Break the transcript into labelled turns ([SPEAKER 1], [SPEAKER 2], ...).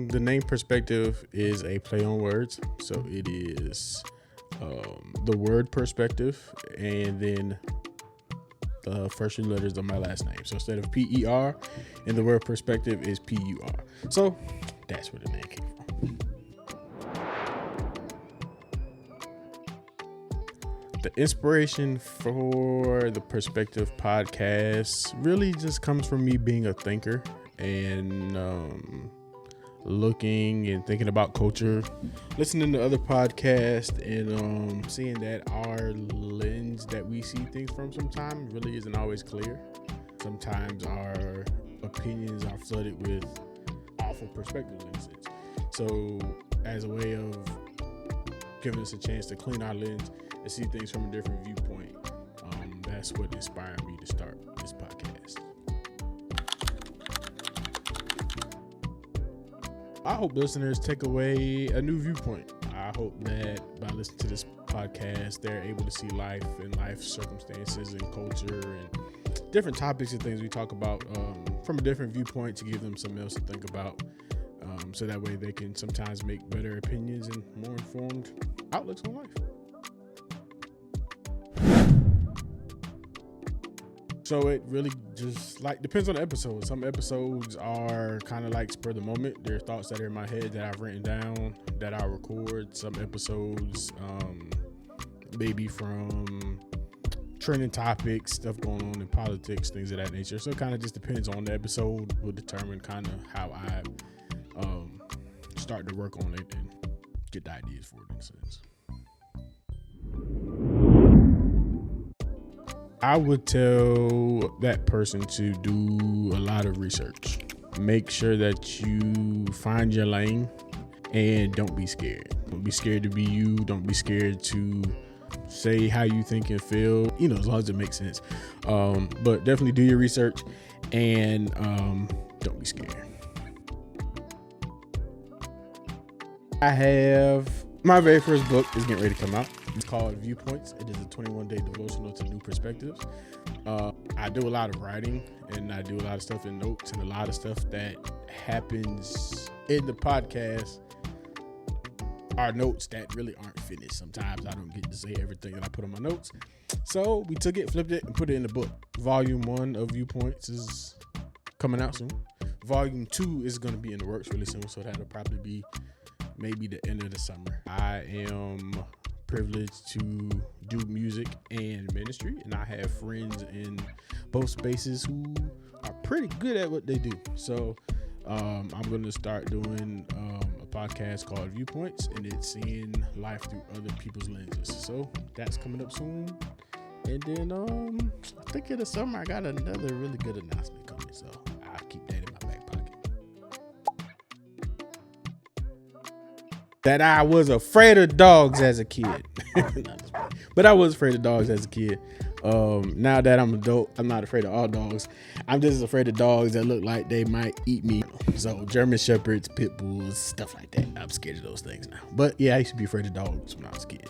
[SPEAKER 1] The name perspective is a play on words. So it is the word perspective and then the first three letters of my last name. So instead of PER and the word perspective is PUR. So that's where the name came from. The inspiration for the Perspective podcast really just comes from me being a thinker and looking and thinking about culture, listening to other podcasts, and seeing that our lens that we see things from sometimes really isn't always clear. Sometimes our opinions are flooded with awful perspective lenses. So as a way of giving us a chance to clean our lens and see things from a different viewpoint, that's what inspired me to start this podcast. I hope listeners take away a new viewpoint. I hope that by listening to this podcast, they're able to see life and life circumstances and culture and different topics and things we talk about from a different viewpoint to give them something else to think about. So that way they can sometimes make better opinions and more informed outlooks on life. So it really just depends on the episode. Some episodes are kind of like spur of the moment. There are thoughts that are in my head that I've written down that I'll record. Some episodes maybe from trending topics, stuff going on in politics, things of that nature. So it kind of just depends on the episode. Will determine kind of how I start to work on it and get the ideas for it in a sense. I would tell that person to do a lot of research. Make sure that you find your lane and don't be scared. Don't be scared to be you. Don't be scared to say how you think and feel, as long as it makes sense. But definitely do your research and don't be scared. I have my very first book is getting ready to come out. It's called Viewpoints. It is a 21-day devotional to new perspectives. I do a lot of writing and I do a lot of stuff in notes, and a lot of stuff that happens in the podcast are notes that really aren't finished. Sometimes I don't get to say everything that I put on my notes. So we took it, flipped it, and put it in the book. Volume 1 of Viewpoints is coming out soon. Volume 2 is going to be in the works really soon, so that'll probably be maybe the end of the summer. I am privileged to do music and ministry, and I have friends in both spaces who are pretty good at what they do. So I'm going to start doing a podcast called Viewpoints, and it's seeing life through other people's lenses. So that's coming up soon. And then I think in the summer I got another really good announcement coming, so I'll keep that in my back pocket. That I was afraid of dogs as a kid. But I was afraid of dogs as a kid. Now that I'm adult, I'm not afraid of all dogs. I'm just afraid of dogs that look like they might eat me. So German Shepherds, Pit Bulls, stuff like that. I'm scared of those things now. But yeah, I used to be afraid of dogs when I was a kid.